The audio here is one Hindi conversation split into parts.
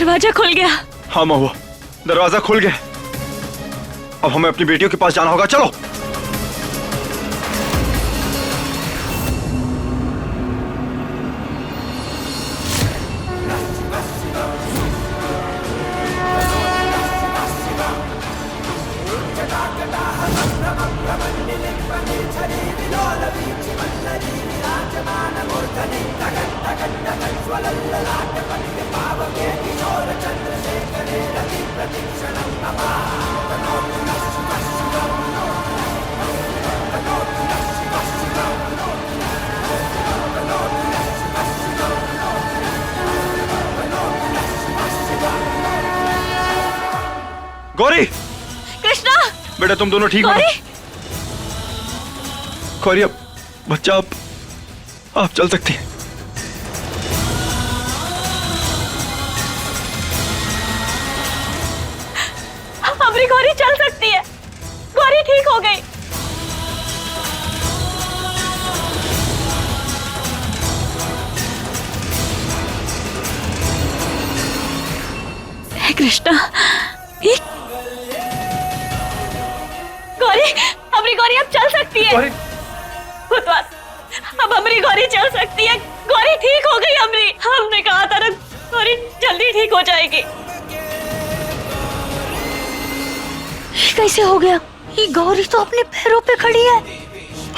दरवाजा खुल गया। हाँ महुआ, दरवाजा खुल गया। अब हमें अपनी बेटियों के पास जाना होगा, चलो। गौरी, कृष्णा, बेटा तुम दोनों ठीक हो? गौरी, अब बच्चा आप चल सकती हैं। हमारी गौरी चल सकती है। गौरी ठीक हो गई। हे कृष्णा, गौरी, हमारी गौरी अब चल सकती है। भूतवास, अब हमारी गौरी चल सकती है। गौरी ठीक हो गई। हमने कहा था ना, गौरी जल्दी ठीक हो जाएगी। कैसे हो गया? ये गौरी तो अपने पैरों पे खड़ी है।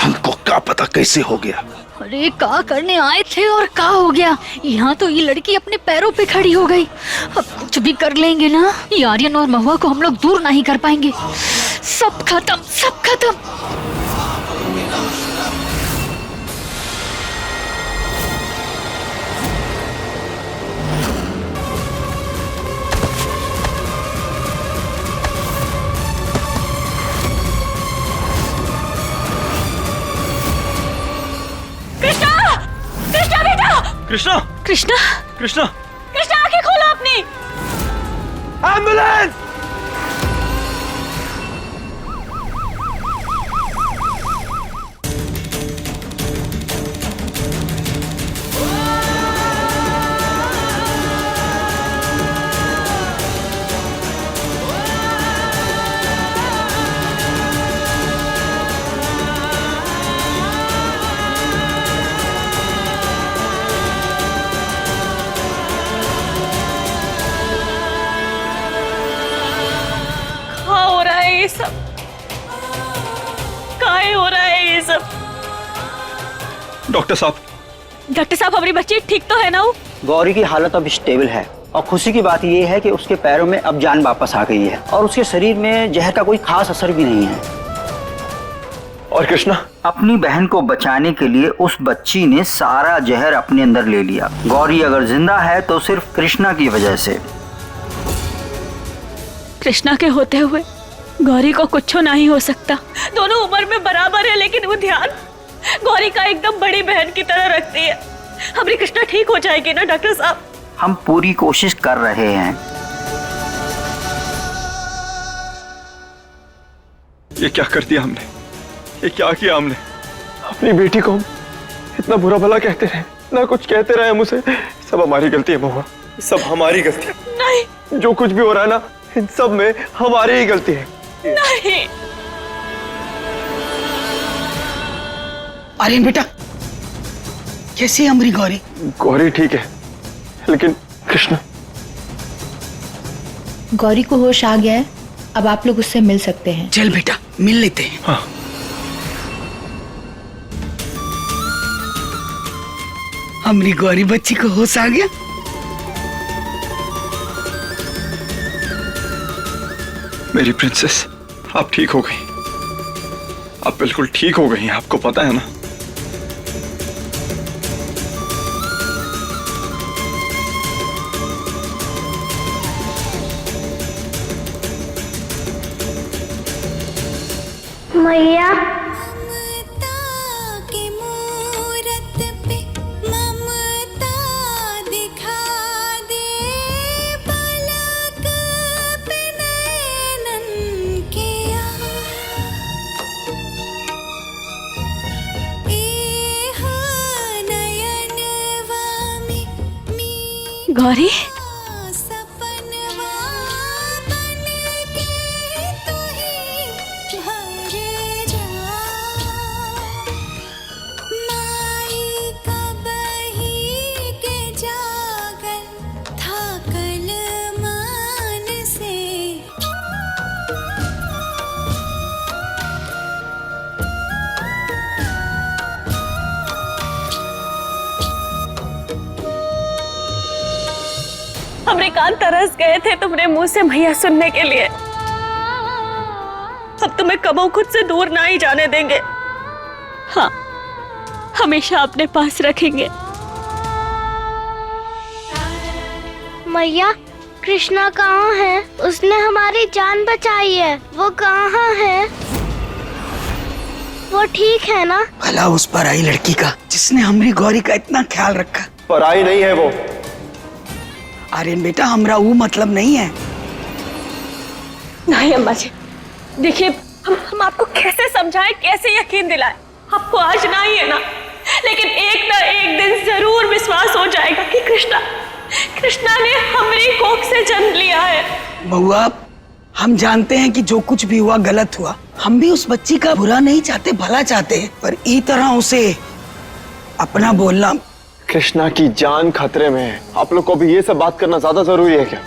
हमको क्या पता कैसे हो गया? अरे क्या करने आए थे और क्या हो गया? यहाँ तो ये लड़की अपने पैरों पे खड़ी हो गई। अब कुछ भी कर लेंगे ना, ये आर्यन और महुआ को हम लोग दूर नहीं कर पाएंगे। सब खत्म, सब खत्म। कृष्णा, कृष्णा, कृष्णा, कृष्णा, आंखें खोलो अपनी। एम्बुलेंस! ये सब काहे हो रहा है? ये सब डॉक्टर साहब, हमारी बच्ची ठीक तो है ना? गौरी की हालत अब स्टेबल है और खुशी की बात यह है कि उसके पैरों में अब जान वापस आ गई है और उसके शरीर में जहर का कोई खास असर भी नहीं है। और कृष्णा? अपनी बहन को बचाने के लिए उस बच्ची ने सारा जहर अपने अंदर ले लिया। गौरी अगर जिंदा है तो सिर्फ कृष्णा की वजह से। कृष्णा के होते हुए गौरी को कुछ नहीं हो सकता। दोनों उम्र में बराबर है, लेकिन वो ध्यान गौरी का एकदम बड़ी बहन की तरह रखती है। हमारी कृष्णा ठीक हो जाएगी ना डॉक्टर साहब? हम पूरी कोशिश कर रहे हैं। ये क्या कर दिया हमने? ये क्या किया हमने? अपनी बेटी को हम इतना बुरा भला कहते रहे, ना कुछ कहते रहे मुझसे। सब हमारी गलती है महुआ, सब हमारी गलती है। नहीं, जो कुछ भी हो रहा है ना, इन सब में हमारी ही गलती है। नहीं। आर्यन बेटा, कैसी है हमारी गौरी? गौरी ठीक है, लेकिन कृष्णा? गौरी को होश आ गया है, अब आप लोग उससे मिल सकते हैं। चल बेटा, मिल लेते हैं। हाँ। हमारी गौरी बच्ची को होश आ गया। मेरी प्रिंसेस, आप ठीक हो गई। आप बिल्कुल ठीक हो गई, आपको पता है ना? मैया, गौरी, हमरे कान तरस गए थे तुम्हारे मुंह से मैया सुनने के लिए। अब तुम्हें कबो खुद से दूर ना ही जाने देंगे। हाँ, हमेशा अपने पास रखेंगे। मैया, कृष्णा कहाँ है? उसने हमारी जान बचाई है। वो कहाँ है? वो ठीक है ना? भला उस पराई लड़की का जिसने हमारी गौरी का इतना ख्याल रखा। पराई नहीं है वो। आर्यन बेटा, हमरा वो मतलब नहीं है। नहीं अम्मा जी, देखिए हम आपको कैसे समझाएं, कैसे यकीन दिलाएं। आपको आज ना ही है ना, लेकिन एक ना एक दिन जरूर विश्वास हो जाएगा कि कृष्णा ने हमारी कोख से जन्म लिया है। बउआ, हम जानते हैं कि जो कुछ भी हुआ गलत हुआ। हम भी उस बच्ची का बुरा नहीं चाहते, भला चाहते हैं, पर ई तरह उसे अपना बोलना। कृष्णा की जान खतरे में है। आप लोग को भी ये सब बात करना ज्यादा जरूरी है क्या?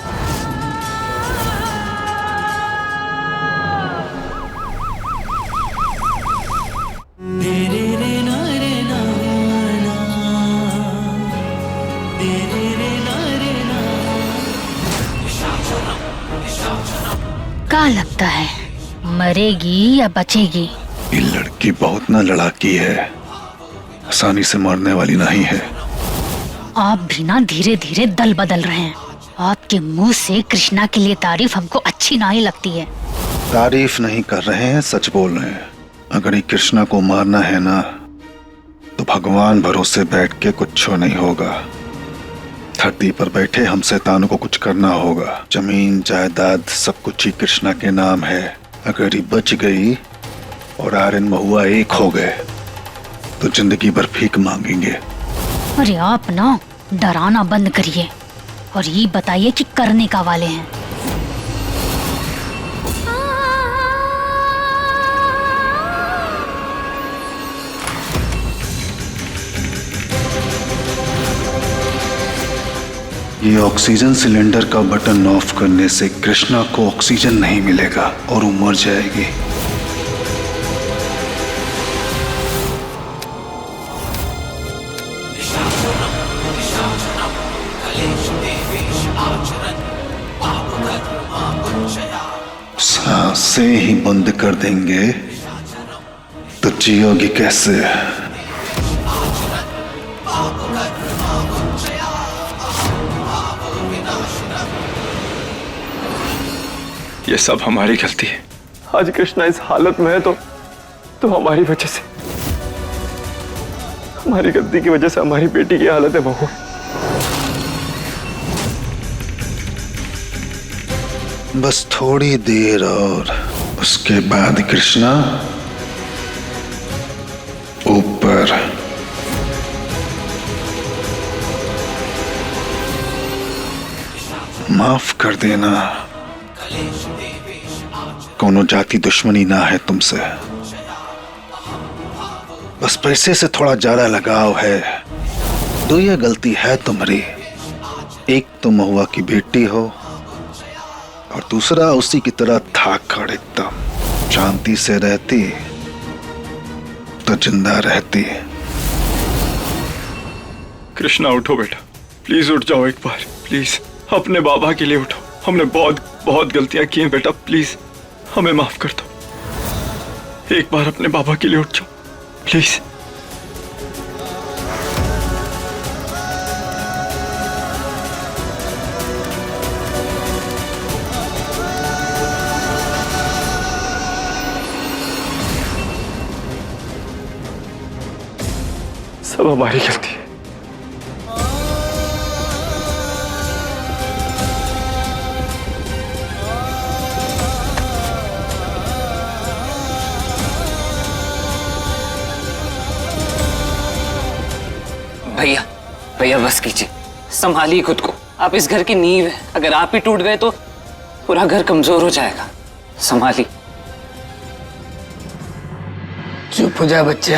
क्या लगता है, मरेगी या बचेगी? ये लड़की बहुत ना लड़ाकी है, आसानी से मरने वाली नहीं है। आप भी ना धीरे धीरे दल बदल रहे हैं। आपके मुंह से कृष्णा के लिए तारीफ हमको अच्छी नहीं लगती है। तारीफ नहीं कर रहे हैं, सच बोल रहे हैं। अगर ये कृष्णा को मारना है ना, तो भगवान भरोसे बैठ के कुछ नहीं होगा। धरती पर बैठे हम शैतानों को कुछ करना होगा। जमीन जायदाद सब कुछ ही कृष्णा के नाम है। अगर ये बच गई और आर्यन महुआ एक हो गए तो जिंदगी भर भीख मांगेंगे। अरे आप ना डराना बंद करिए और ये बताइए कि करने का वाले हैं। ये ऑक्सीजन सिलेंडर का बटन ऑफ करने से कृष्णा को ऑक्सीजन नहीं मिलेगा और वो मर जाएगी। सांसें ही बंद कर देंगे तो जियोगी कैसे? ये सब हमारी गलती है। आज कृष्णा इस हालत में है तो हमारी वजह से, हमारी गलती की वजह से हमारी बेटी की हालत है महुआ। बस थोड़ी देर और उसके बाद कृष्णा ऊपर। माफ कर देना, कोनो जाति दुश्मनी ना है तुमसे, बस पैसे से थोड़ा ज्यादा लगाव है। दो ये गलती है तुम्हारी, एक तो महुआ की बेटी हो और दूसरा उसी की तरह धाकड़ एकदम। शांति से रहती तो जिंदा रहती। कृष्णा उठो बेटा, प्लीज उठ जाओ एक बार, प्लीज अपने बाबा के लिए उठो। हमने बहुत बहुत गलतियां की हैं बेटा, प्लीज हमें माफ कर दो। एक बार अपने बाबा के लिए उठ जाओ प्लीज। सब हमारी गलती है। भैया भैया बस कीजिए, संभालिए खुद को। आप इस घर की नींव है, अगर आप ही टूट गए तो पूरा घर कमजोर हो जाएगा। संभालिए। चुप हो जा बच्चा।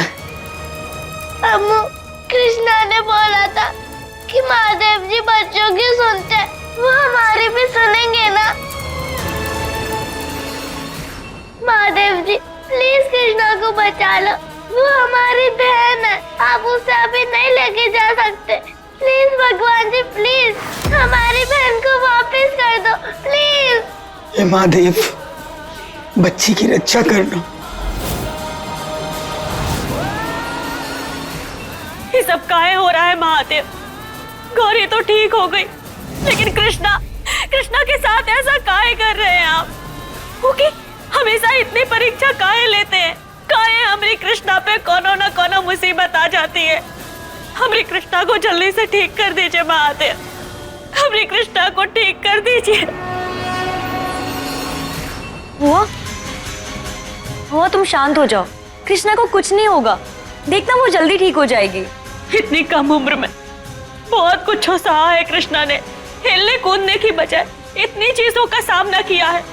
अम्मू, कृष्णा ने बोला था कि महादेव जी बच्चों की सुनते हैं, वो हमारी भी सुनेंगे ना। महादेव जी प्लीज कृष्णा को बचा लो, वो हमारी बहन है। आप उसे अभी नहीं लेके जा सकते। प्लीज भगवान जी प्लीज हमारी बहन को वापस कर दो प्लीज। हे महादेव, बच्ची की रक्षा करना। ये सब काहे हो रहा है महादेव? गौरी तो ठीक हो गई, लेकिन कृष्णा के साथ ऐसा काहे कर रहे हैं आप? क्योंकि हमेशा इतनी परीक्षा काहे लेते हैं? काहे हमारी कृष्णा पे कोनो न कोनो मुसीबत आ जाती है? हमारी कृष्णा को जल्दी से ठीक कर दीजिए महादेव, हमारी कृष्णा को ठीक कर दीजिए। हुआ तुम शांत हो जाओ, कृष्णा को कुछ नहीं होगा, देखना वो जल्दी ठीक हो जाएगी। इतनी कम उम्र में बहुत कुछ सहा है कृष्णा ने। हिलने कूदने की बजाय इतनी चीजों का सामना किया है,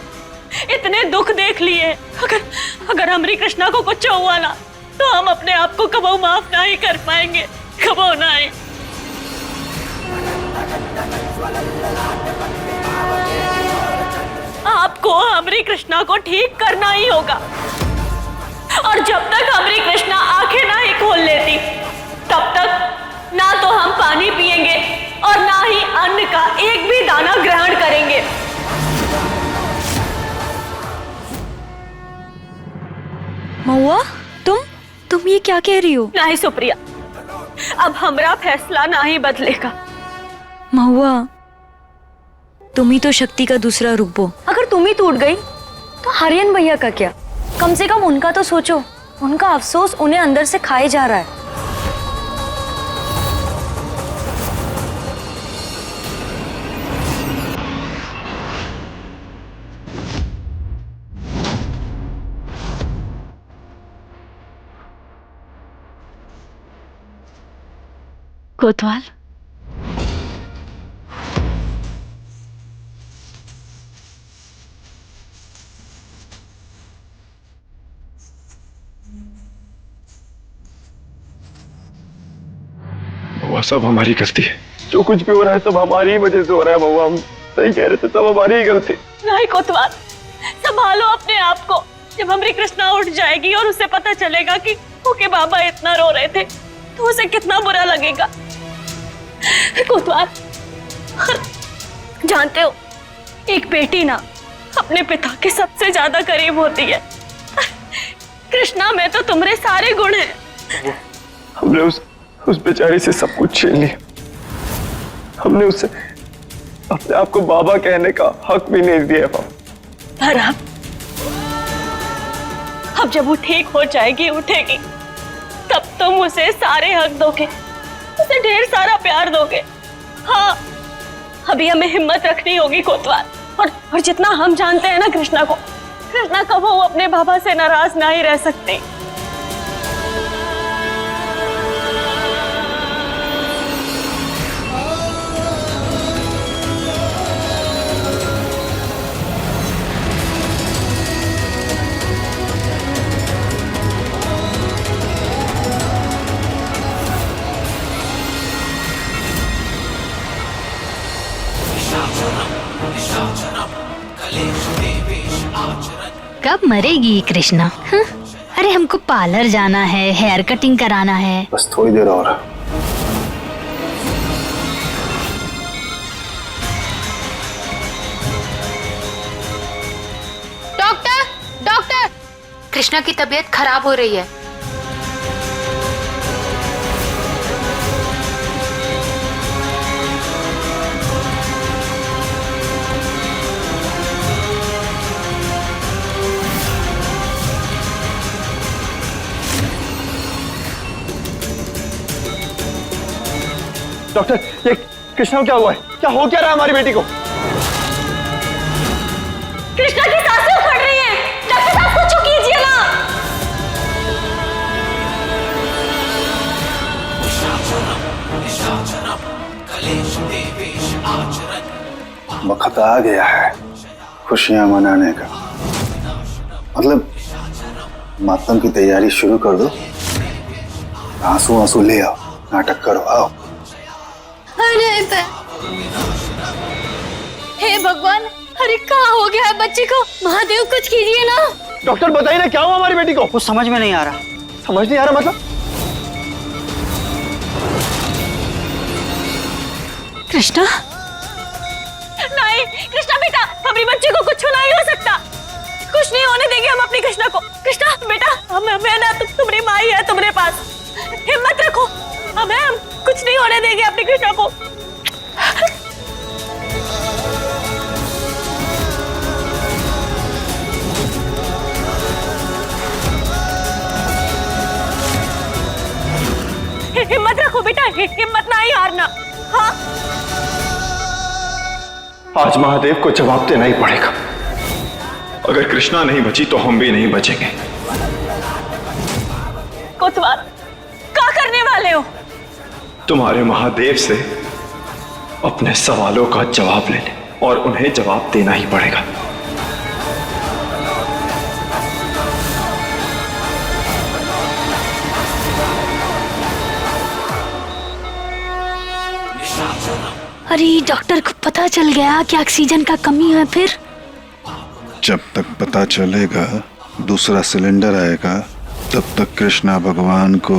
इतने दुख देख लिए। अगर हमारी कृष्णा को कुछ हुआ ना तो हम अपने आप को कबो माफ नहीं कर पाएंगे, कबो नहीं। आपको हमारी कृष्णा को ठीक करना ही होगा, और जब तक हमारी कृष्णा आंखें नहीं खोल लेती तब तक ना तो हम पानी पिएंगे और ना ही अन्न का एक भी दाना ग्रहण करेंगे। महुआ, तुम ये क्या कह रही हो? नहीं सुप्रिया, अब हमारा फैसला नहीं बदलेगा। महुआ, तुम ही तो शक्ति का दूसरा रूप हो। अगर तुम ही टूट गई तो हरियन भैया का क्या? कम से कम उनका तो सोचो, उनका अफसोस उन्हें अंदर से खाए जा रहा है। कोतवाल, महुआ सब हमारी गलती है, जो कुछ भी हो रहा है सब हमारी ही वजह से हो रहा है। महुआ हम सही कह रहे थे, सब हमारी ही गलती। नहीं कोतवाल, संभालो अपने आप को। जब हमारी कृष्णा उठ जाएगी और उसे पता चलेगा कि उनके बाबा इतना रो रहे थे तो उसे कितना बुरा लगेगा। कोतवाल, जानते हो, एक बेटी ना अपने पिता के सबसे ज्यादा करीब होती है। कृष्णा में तो तुम्हारे सारे गुण हैं। हमने उस बेचारी से सब कुछ छीन लिया। हमने उसे अपने आप को बाबा कहने का हक भी नहीं दिया। पर अब जब वो ठीक हो जाएगी, उठेगी, तब तुम उसे सारे हक दोगे, उसे ढेर सारा प्यार दोगे। हाँ, अभी हमें हिम्मत रखनी होगी कोतवाल। और जितना हम जानते हैं ना कृष्णा को, कृष्णा कभी वो अपने बाबा से नाराज नहीं रह सकती। कब मरेगी कृष्णा? हाँ? अरे हमको पार्लर जाना है, हेयर कटिंग कराना है। बस थोड़ी देर और। डॉक्टर, कृष्णा की तबीयत खराब हो रही है। डॉक्टर, ये कृष्णा को क्या हुआ है? क्या हो क्या रहा है हमारी बेटी को? कृष्णा की सांसें उखड़ रही हैं। डॉक्टर साहब कुछ कीजिए ना। वक्त आ गया है खुशियां मनाने का। मतलब मातम की तैयारी शुरू कर दो। आंसू आंसू ले आओ, नाटक करो, आओ। हे भगवान, अरे कहाँ हो गया है बच्चे को? महादेव कुछ कीजिए ना। डॉक्टर बताइए ना क्या हुआ हमारी बेटी को? कुछ समझ में नहीं आ रहा। समझ नहीं आ रहा मतलब? कृष्णा, नहीं कृष्णा बेटा, हमारी बच्ची को कुछ नहीं हो सकता, कुछ नहीं होने देंगे हम अपनी कृष्णा को। कृष्णा बेटा, मैं ना तुम्हारी माँ ही है तुम्हारे पास, हिम्मत रखो, हम कुछ नहीं होने देंगे अपनी कृष्णा को। हिम्मत रखो बेटा, हिम्मत ना ही हारना। हाँ, आज महादेव को जवाब देना ही पड़ेगा। अगर कृष्णा नहीं बची तो हम भी नहीं बचेंगे। कोतवाल, क्या करने वाले हो? तुम्हारे महादेव से अपने सवालों का जवाब लेने, और उन्हें जवाब देना ही पड़ेगा। अरे डॉक्टर को पता चल गया कि ऑक्सीजन का कमी है फिर? जब तक पता चलेगा, दूसरा सिलेंडर आएगा, तब तक कृष्णा भगवान को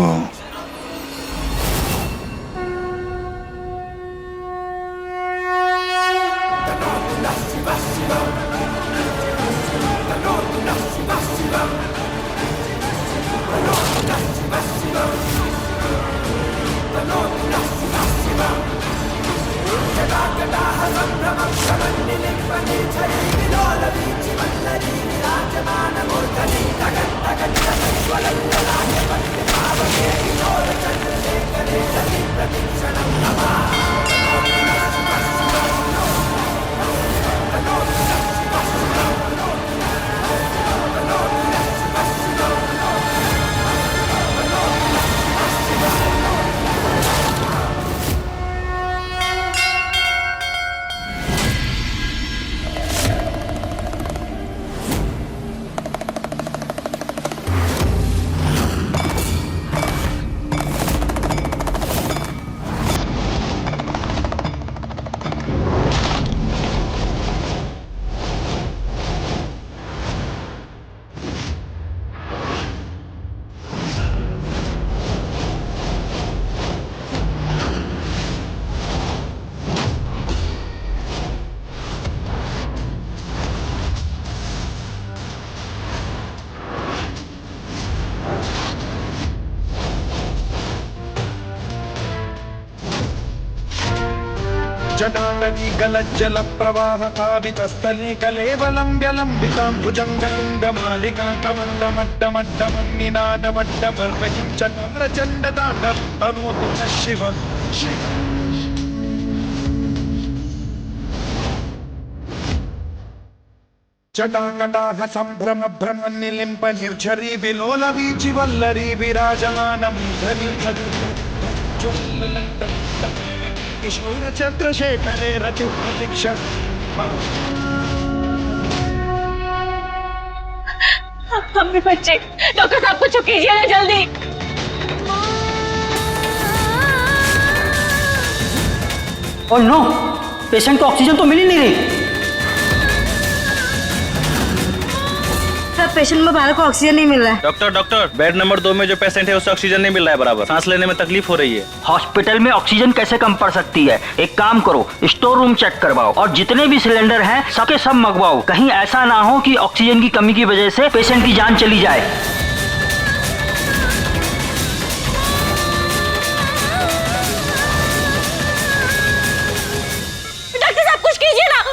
जटाटनी गलज्जल प्रवाह कावितस्थले कलेवलं व्यलम्बितां भुजङ्गलिङ्गमालिकां कमण्डमट्टमट्टमन्निनादमट्टमर्वहिं चन्द्रचण्डताण्डव अनोतु नः शिव जटाकटाह सम्भ्रम भ्रमन्निलिम्प निर्झरी विलोलवीचि वल्लरी विराजमानमूर्धनि किशोर चंद्रशेखरे रतिः प्रतीक्षा। हम भी बच्चे, डॉक्टर साहब कुछ कीजिए ना जल्दी। और नो, पेशेंट को ऑक्सीजन तो मिल ही नहीं रही। सर, पेशेंट में बाहर को ऑक्सीजन नहीं मिल रहा है। डॉक्टर, बेड नंबर 2 में जो पेशेंट है उसे ऑक्सीजन नहीं मिल रहा है बराबर, सांस लेने में तकलीफ हो रही है। हॉस्पिटल में ऑक्सीजन कैसे कम पड़ सकती है? एक काम करो, स्टोर रूम चेक करवाओ और जितने भी सिलेंडर हैं सबके सब मंगवाओ। कहीं ऐसा ना हो कि ऑक्सीजन की कमी की वजह से पेशेंट की जान चली जाए। डॉक्टर साहब कुछ कीजिए ना,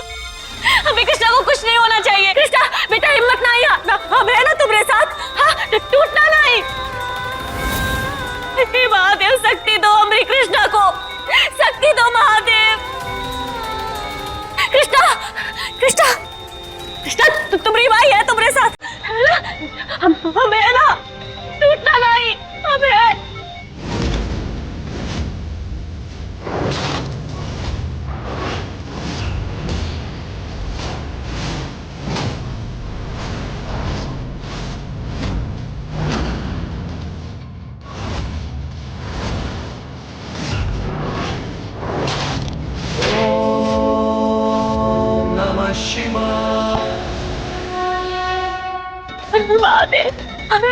हमें कृष्णा को कुछ नहीं होना चाहिए। कृष्णा बेटा, हिम्मत ना ही हारना, हम है ना तुम्हारे साथ। हाँ, टूटना नहीं। हे महादेव, शक्ति दो हमारी कृष्णा को, शक्ति दो महादेव। कृष्णा, कृष्णा, कृष्णा, तुम्हारी माई है तुम्हारे साथ, है ना? हम है ना, टूटना नहीं, हम है। महादेव,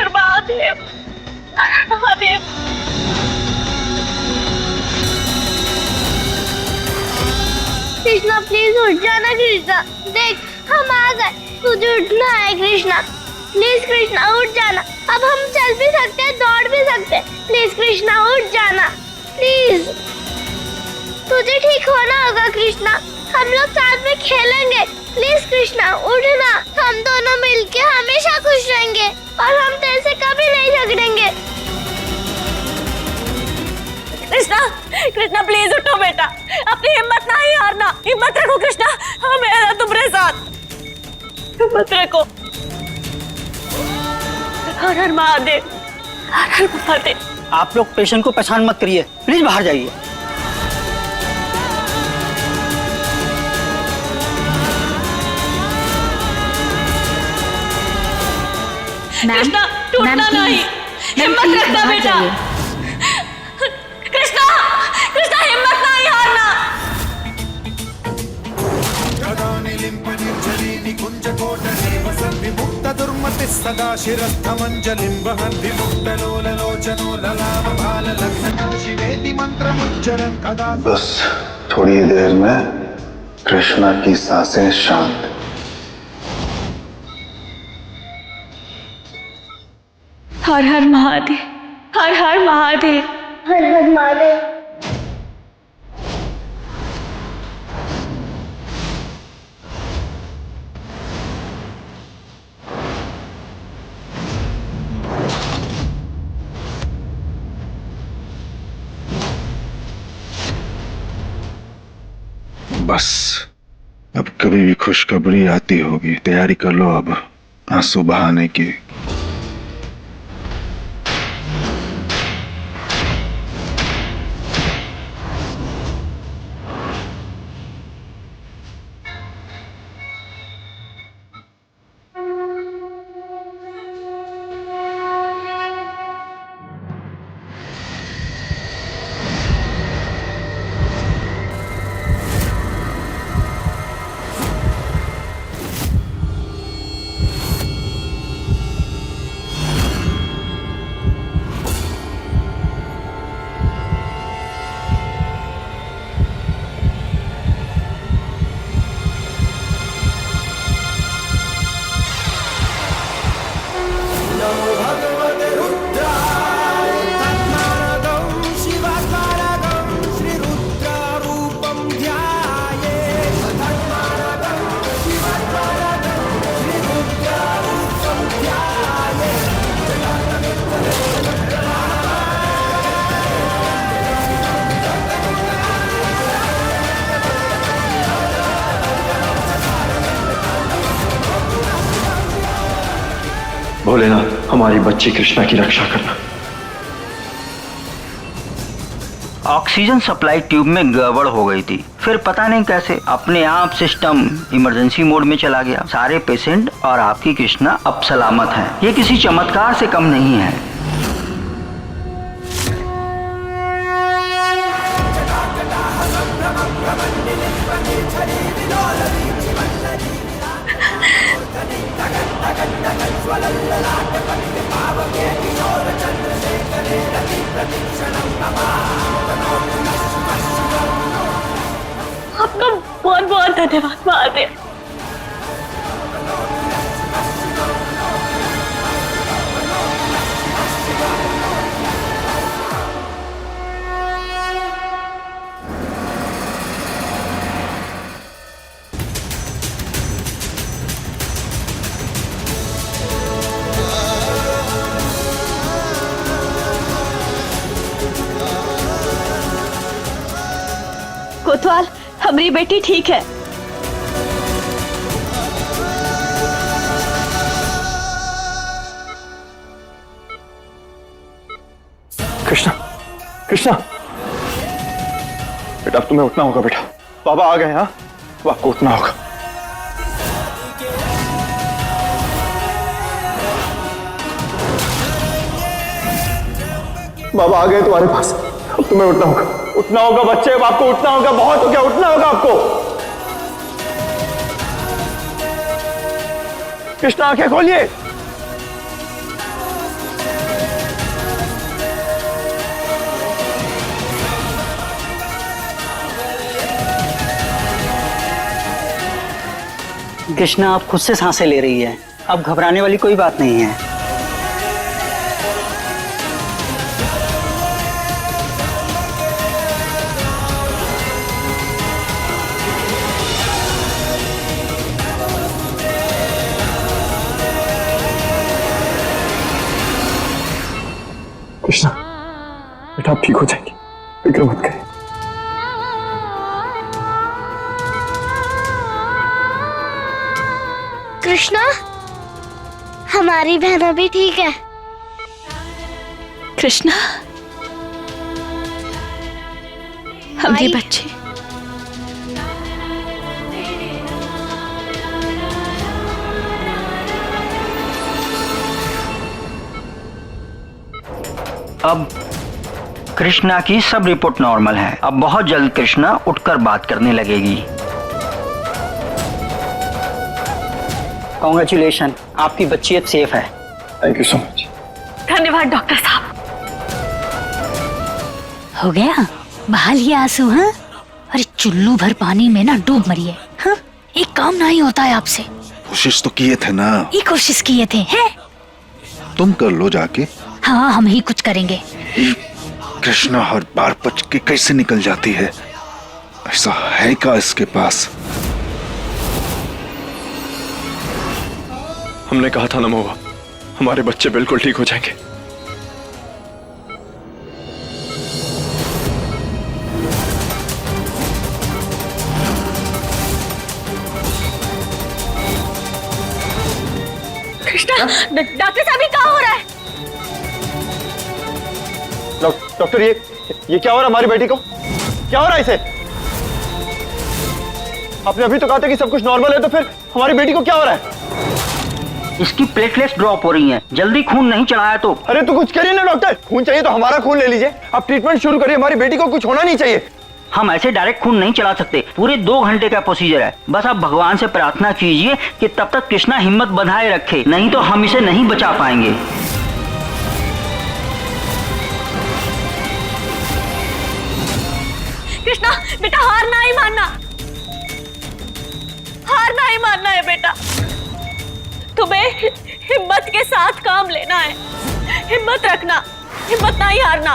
महादेव, महादेव। कृष्णा प्लीज उठ जाना कृष्णा, देख हम आ गए, तुझे उठना है कृष्णा, प्लीज कृष्णा उठ जाना, अब हम चल भी सकते हैं, दौड़ भी सकते हैं, प्लीज कृष्णा उठ जाना प्लीज, तुझे ठीक होना होगा कृष्णा, हम लोग साथ में खेलेंगे, प्लीज कृष्णा उठना, हम दोनों मिलके हमेशा खुश रहेंगे और हम तेरे से कभी नहीं झगड़ेंगे। कृष्णा, कृष्णा प्लीज उठो बेटा, अपनी हिम्मत ना ही हारना, हिम्मत रखो कृष्णा, हम हैं तुम्हारे साथ, हिम्मत रखो। हर हर महादेव, हर हर महादेव। आप लोग पेशेंट को परेशान मत करिए, प्लीज बाहर जाइए। कृष्णा टूटना नहीं, हिम्मत रखना बेटा, कृष्णा, कृष्णा हिम्मत नहीं हारना। सदा शिरस्थमंजलिं वहन् विमुक्तलोललोचनो ललामभाललग्नशिवेति मंत्रमुच्चरन् कदा। बस थोड़ी देर में कृष्णा की सांसें शांत। हर हर महादेव, हर हर महादेव, हर हर महादेव। बस अब कभी भी खुशखबरी आती होगी, तैयारी कर लो अब आंसू बहाने की। भोलेनाथ हमारी बच्ची कृष्णा की रक्षा करना। ऑक्सीजन सप्लाई ट्यूब में गड़बड़ हो गई थी, फिर पता नहीं कैसे अपने आप सिस्टम इमरजेंसी मोड में चला गया। सारे पेशेंट और आपकी कृष्णा अब सलामत हैं। ये किसी चमत्कार से कम नहीं है। आपका बहुत बहुत धन्यवाद महादेव। कोतवाल, हमारी बेटी ठीक है। कृष्णा, कृष्णा बेटा अब तुम्हें उठना होगा बेटा, बाबा आ गए हैं। हाँ, अब आपको उठना होगा। बाबा आ गए तुम्हारे पास, अब तुम्हें उठना होगा, उठना होगा बच्चे, अब आपको उठना होगा। बहुत हो गया, उठना होगा आपको। कृष्णा आंखें खोलिए। कृष्णा अब खुद से सांसें ले रही है, अब घबराने वाली कोई बात नहीं है। कृष्णा बेटा आप ठीक हो जाएंगे, फिक्र मत करें। कृष्णा, हमारी बहन अभी ठीक है। कृष्णा, हमारे आई। बच्चे। अब कृष्णा की सब रिपोर्ट नॉर्मल है। अब बहुत जल्द कृष्णा उठकर बात करने लगेगी। कॉन्ग्रेचुलेशन, आपकी बच्ची अब सेफ है। Thank you so much. धन्यवाद डॉक्टर साहब। हो गया बहा लिया आंसू? हाँ, अरे चुल्लू भर पानी में ना डूब मरी है। हाँ? एक काम नहीं होता है आपसे। कोशिश तो किए थे ना। ये कोशिश किए थे हैं? तुम कर लो जाके। हाँ, हम ही कुछ करेंगे। कृष्णा हर बार बच के कैसे निकल जाती है? ऐसा है क्या इसके पास? हमने कहा था ना महुआ, हमारे बच्चे बिल्कुल ठीक हो जाएंगे। कृष्णा, डॉक्टर साहब ये क्या हो रहा है? डॉक्टर ये क्या हो रहा है हमारी बेटी को? क्या हो रहा है इसे? आपने अभी तो कहा था कि सब कुछ नॉर्मल है, तो फिर हमारी बेटी को क्या हो रहा है? इसकी प्लेटलेट्स ड्रॉप हो रही हैं। जल्दी खून नहीं चढ़ाया तो। अरे तो कुछ करिए ना डॉक्टर, खून चाहिए तो हमारा खून ले लीजिए। आप ट्रीटमेंट शुरू करिए, हमारी बेटी को कुछ होना नहीं चाहिए। हम ऐसे डायरेक्ट खून नहीं चला सकते, पूरे 2 घंटे का प्रोसीजर है। बस आप भगवान से प्रार्थना कीजिए कि तब तक कृष्णा हिम्मत बंधाए रखे, नहीं तो हम इसे नहीं बचा पाएंगे। कृष्णा बेटा, हार नहीं मानना, हार नहीं मानना है बेटा। तुम्हें हिम्मत के साथ काम लेना है, हिम्मत रखना, हिम्मत नहीं हारना।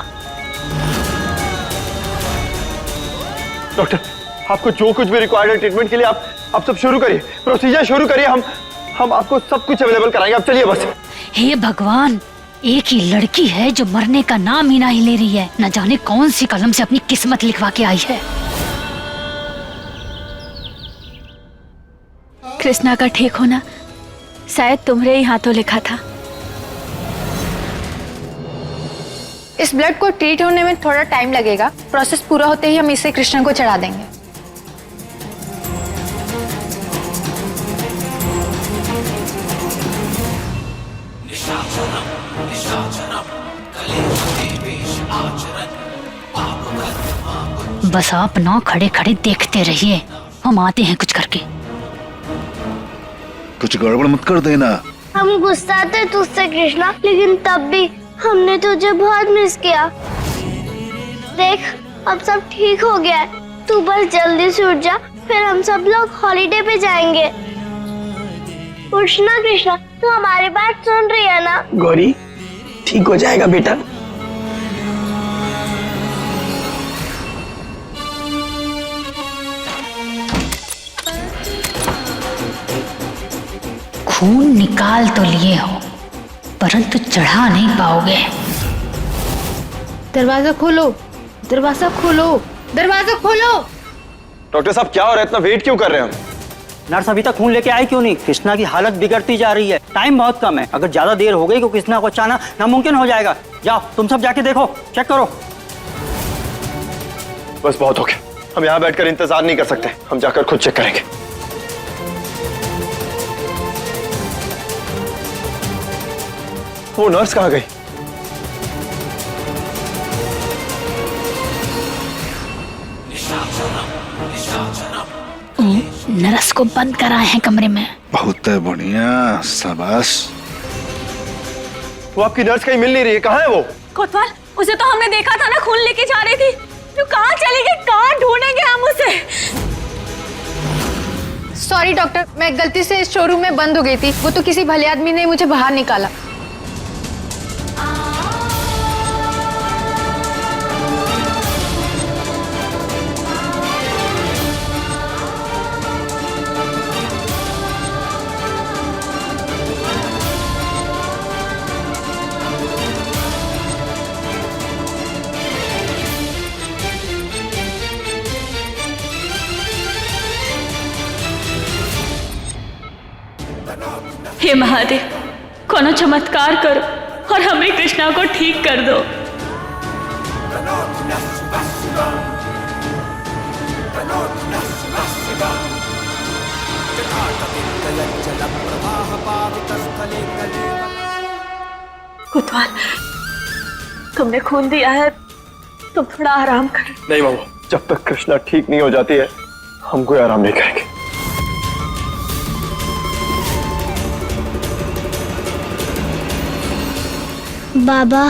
डॉक्टर आपको जो कुछ भी रिक्वायर्ड है ट्रीटमेंट के लिए, आप सब शुरू करिए, प्रोसीजर शुरू करिए। हम आपको सब कुछ अवेलेबल कराएंगे। आप चलिए बस। हे भगवान, एक ही लड़की है जो मरने का नाम ही नहीं ले रही है। न जाने कौन सी कलम से अपनी किस्मत लिखवा के आई है। कृष्णा का ठीक होना शायद तुम्हारे ही हाथों लिखा था। इस ब्लड को ट्रीट होने में थोड़ा टाइम लगेगा। प्रोसेस पूरा होते ही हम इसे कृष्णा को चढ़ा देंगे। बस आप ना खड़े खड़े देखते रहिए, हम आते हैं कुछ करके। कुछ गड़बड़ मत कर देना। हम गुस्सा थे तुझसे कृष्णा, लेकिन तब भी हमने तुझे बहुत मिस किया। देख अब सब ठीक हो गया है, तू बस जल्दी से उठ जा, फिर हम सब लोग हॉलीडे पे जाएंगे। उठना कृष्णा, तू हमारी बात सुन रही है ना? गौरी ठीक हो जाएगा बेटा। खून निकाल तो लिए हो, परंतु चढ़ा नहीं पाओगे। दरवाजा खोलो, दरवाजा खोलो, दरवाजा खोलो। डॉक्टर साहब क्या हो रहा है, इतना वेट क्यों कर रहे हैं हम? नर्स अभी तक खून लेके आई क्यों नहीं? कृष्णा की हालत बिगड़ती जा रही है, टाइम बहुत कम है। अगर ज्यादा देर हो गई तो कृष्णा को बचाना नामुमकिन हो जाएगा। जाओ तुम सब जाके देखो, चेक करो। बस बहुत हो गया, हम यहाँ बैठकर इंतजार नहीं कर सकते, हम जाकर खुद चेक करेंगे। वो नर्स कहाँ गई? नर्स को बंद कराए हैं कमरे में। बहुत बढ़िया, शाबाश। वो आपकी नर्स कहीं मिल नहीं रही है, कहाँ है वो? कोतवाल, उसे तो हमने देखा था ना, खून लेके जा रही थी। तो कहाँ चली गई, कहाँ ढूंढेंगे हम उसे? सॉरी डॉक्टर, मैं गलती से इस शोरूम में बंद हो गई थी। वो तो किसी भले आदमी ने मुझे बाहर निकाला। हे महादेव, कोनो चमत्कार करो और हमें कृष्णा को ठीक कर दो। कोतवाल, तुमने खून दिया है, तुम थोड़ा आराम करो। नहीं मामा, जब तक कृष्णा ठीक नहीं हो जाती है हम कोई आराम नहीं करेंगे। बाबा,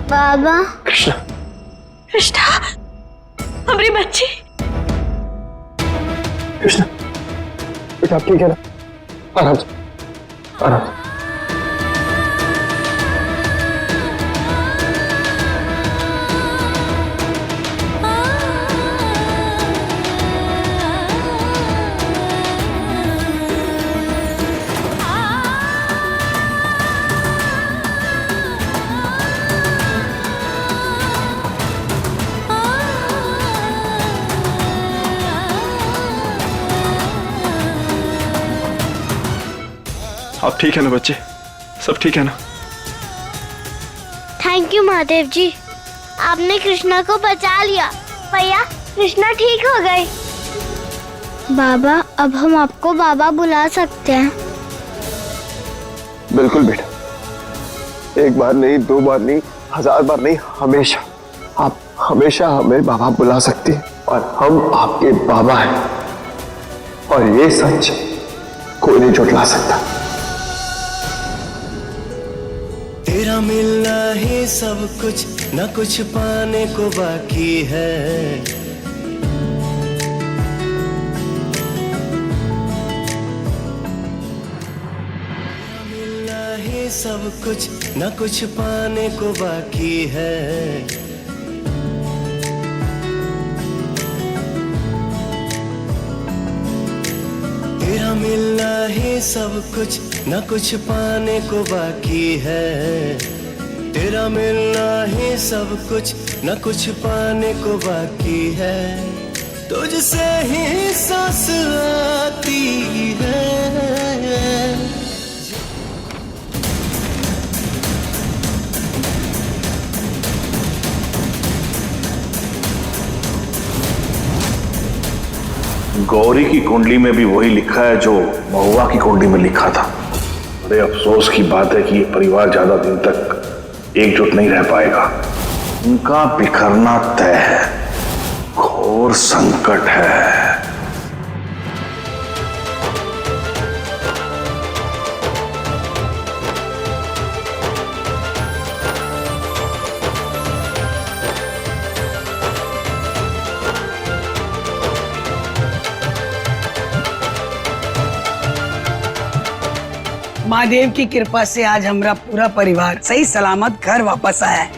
बाबा, कृष्णा, कृष्णा, हमारी बच्ची। कृष्णा, बेटा आप ठीक है ना? आराम से, आराम से। आप ठीक है ना बच्चे? सब ठीक है ना? थैंक यू महादेव जी, आपने कृष्णा को बचा लिया। भैया, कृष्णा ठीक हो गई। बाबा, अब हम आपको बाबा बुला सकते हैं? बिल्कुल बेटा, एक बार नहीं, दो बार नहीं, 1000 बार नहीं, हमेशा। आप हमेशा हमें बाबा बुला सकती हैं और हम आपके बाबा हैं, और ये सच कोई नहीं झुठला सकता। तेरा मिलना ही सब कुछ, न कुछ पाने को बाकी है। तेरा मिलना ही सब कुछ, न कुछ पाने को बाकी है। तेरा मिलना ही सब कुछ, न कुछ पाने को बाकी है। तेरा मिलना ही सब कुछ, न कुछ पाने को बाकी है। तुझसे ही सांस आती है। गौरी की कुंडली में भी वही लिखा है जो महुआ की कुंडली में लिखा था। बड़े अफसोस की बात है कि ये परिवार ज्यादा दिन तक एकजुट नहीं रह पाएगा। उनका बिखरना तय है, घोर संकट है। महादेव की कृपा से आज हमारा पूरा परिवार सही सलामत घर वापस आया है।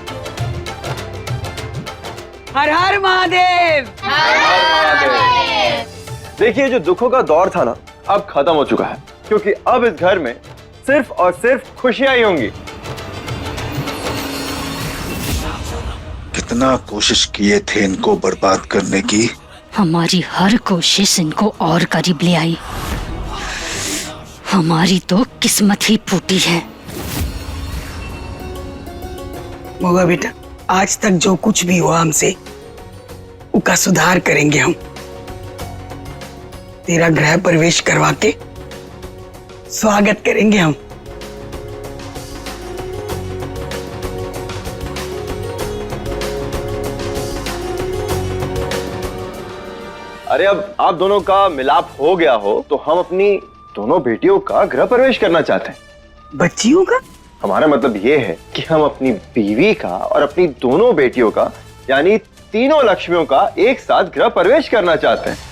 हर हर महादेव। देखिए, जो दुखों का दौर था ना, अब खत्म हो चुका है, क्योंकि अब इस घर में सिर्फ और सिर्फ खुशियां ही होंगी। कितना कोशिश किए थे इनको बर्बाद करने की। हमारी हर कोशिश इनको और करीब ले आई। हमारी तो किस्मत ही फूटी है। महुआ बेटा, आज तक जो कुछ भी हुआ हमसे, उसका सुधार करेंगे हम। तेरा गृह प्रवेश करवा के स्वागत करेंगे हम। अरे अब आप दोनों का मिलाप हो गया हो तो हम अपनी दोनों बेटियों का गृह प्रवेश करना चाहते हैं। बच्चियों का? हमारा मतलब ये है कि हम अपनी बीवी का और अपनी दोनों बेटियों का यानी तीनों लक्ष्मियों का एक साथ गृह प्रवेश करना चाहते हैं।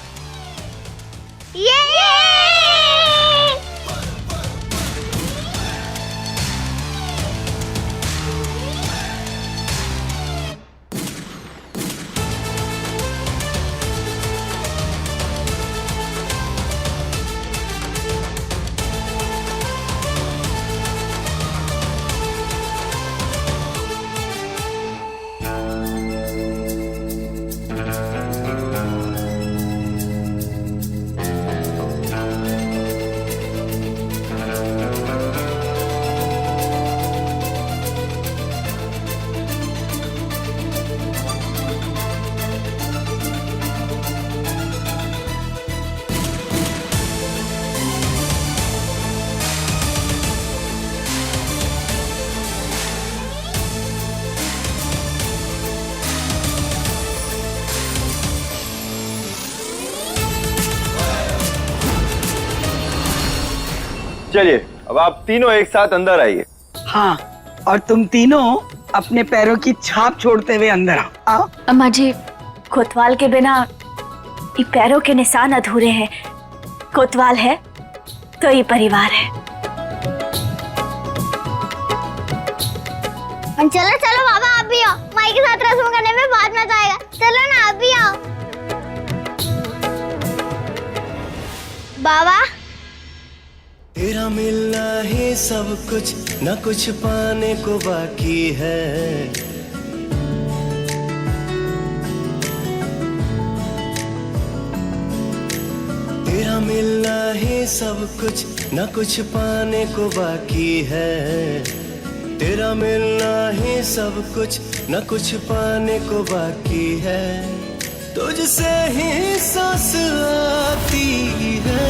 चलिए अब आप तीनों एक साथ अंदर आइए। हाँ, और तुम तीनों अपने पैरों की छाप छोड़ते हुए अंदर आओ। अम्मा जी, कोतवाल के बिना ये पैरों के निशान अधूरे हैं। कोतवाल है तो ये परिवार है। चलो चलो बाबा, आप भी आओ। माई के साथ रस्म करने में बहुत मजा आएगा। चलो ना, आप भी आओ। बाबा, तेरा मिलना ही सब कुछ, न कुछ पाने को बाकी है। तेरा मिलना ही सब कुछ, न कुछ पाने को बाकी है। तेरा मिलना ही सब कुछ, न कुछ पाने को बाकी है। तुझसे ही सांस आती है,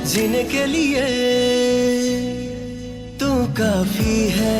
जीने के लिए तू काफी है।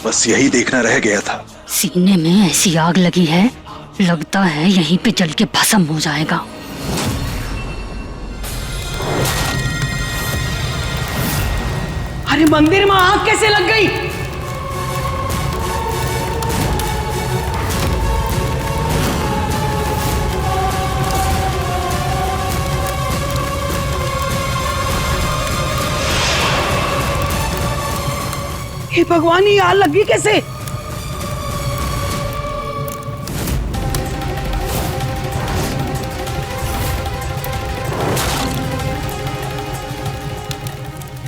बस यही देखना रह गया था। सीने में ऐसी आग लगी है, लगता है यहीं पे जल के भस्म हो जाएगा। अरे मंदिर में आग कैसे लग गई? हे भगवान, ये आग लगी कैसे?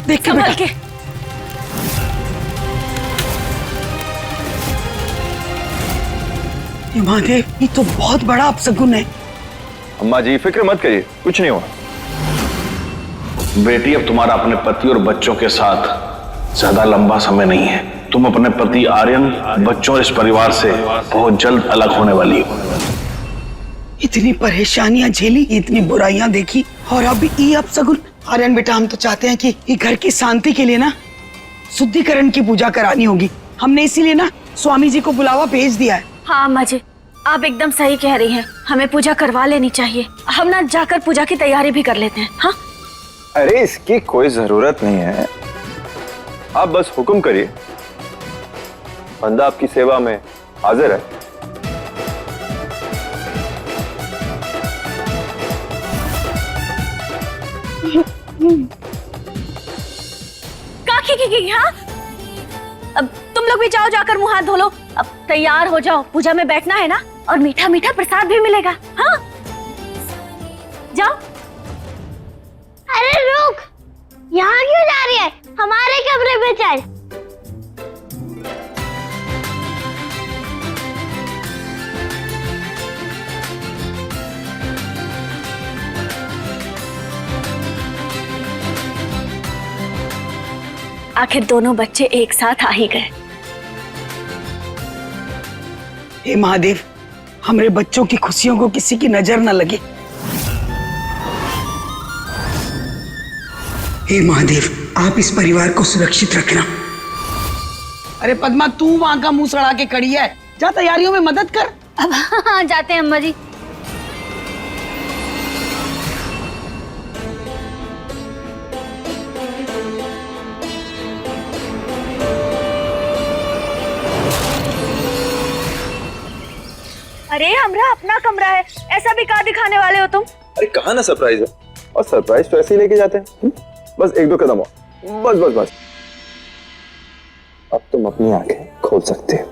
देख के बेटा। ये महादेव, ये तो बहुत बड़ा अपशगुन है। अम्मा जी फिक्र मत करिए, कुछ नहीं हुआ। बेटी, अब तुम्हारा अपने पति और बच्चों के साथ ज्यादा लंबा समय नहीं है। तुम अपने पति आर्यन, बच्चों और इस परिवार से बहुत जल्द अलग होने वाली हो। इतनी परेशानियां झेली, इतनी बुराइयां देखी, और अब ये अपशगुन। आर्यन बेटा, हम तो चाहते हैं कि ये घर की शांति के लिए ना शुद्धिकरण की पूजा करानी होगी। हमने इसीलिए ना स्वामी जी को बुलावा भेज दिया है। हाँ अम्मा जी, आप एकदम सही कह रही हैं। हमें पूजा करवा लेनी चाहिए। हम ना जाकर पूजा की तैयारी भी कर लेते हैं। हाँ, अरे इसकी कोई जरूरत नहीं है, आप बस हुक्म करिए, बंदा आपकी सेवा में हाजिर है। हाँ, अब तुम लोग भी जाओ, जाकर मुंह हाथ धो लो। अब तैयार हो जाओ, पूजा में बैठना है ना, और मीठा मीठा प्रसाद भी मिलेगा। हाँ जाओ। अरे रुक, यहाँ क्यों जा रही है? हमारे कमरे में चल। आखिर दोनों बच्चे एक साथ आ ही गए। हे महादेव, हमारे बच्चों की खुशियों को किसी की नजर न लगे। हे महादेव, आप इस परिवार को सुरक्षित रखना। अरे पद्मा, तू वहां का मुंह सड़ा के खड़ी है, जा तैयारियों में मदद कर। अब हाँ जाते हैं अम्मा जी। अरे हमरा अपना कमरा है, ऐसा भी कहाँ दिखाने वाले हो तुम? अरे कहाँ ना सरप्राइज है, और सरप्राइज तो ऐसे ही लेके जाते हैं। बस एक दो कदम और, बस बस बस। अब तुम अपनी आंखें खोल सकते हो।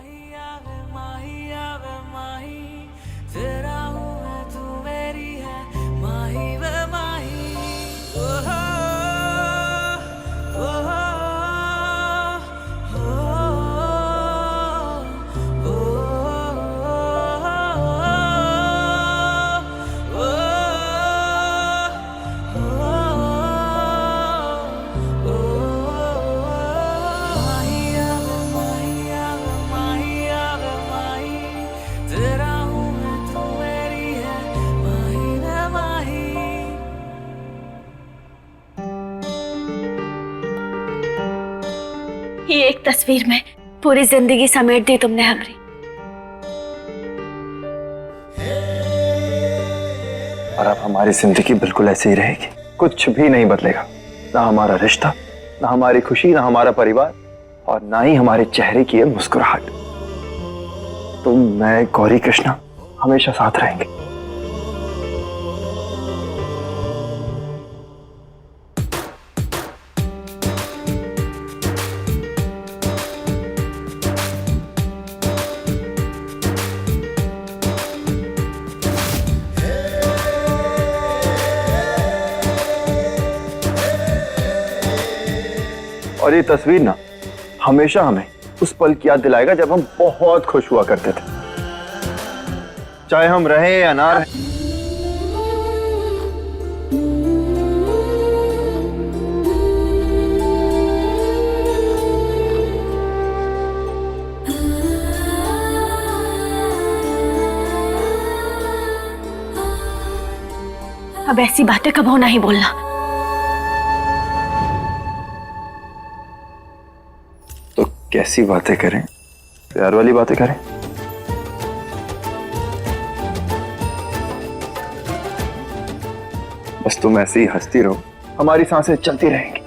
ये एक तस्वीर में पूरी जिंदगी समेट दी तुमने हमारी। और अब हमारी जिंदगी बिल्कुल ऐसी ही रहेगी, कुछ भी नहीं बदलेगा। ना हमारा रिश्ता, ना हमारी खुशी, ना हमारा परिवार, और ना ही हमारे चेहरे की ये मुस्कुराहट। तुम, मैं, गौरी कृष्णा हमेशा साथ रहेंगे। और ये तस्वीर ना हमेशा हमें उस पल की याद दिलाएगा जब हम बहुत खुश हुआ करते थे, चाहे हम रहे या ना रहे। अब ऐसी बातें कब होना ही बोलना। तो कैसी बातें करें? प्यार वाली बातें करें। बस तुम ऐसे ही हंसती रहो, हमारी सांसें चलती रहेंगी।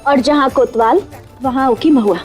और जहां कोतवाल वहां उकी महुआ।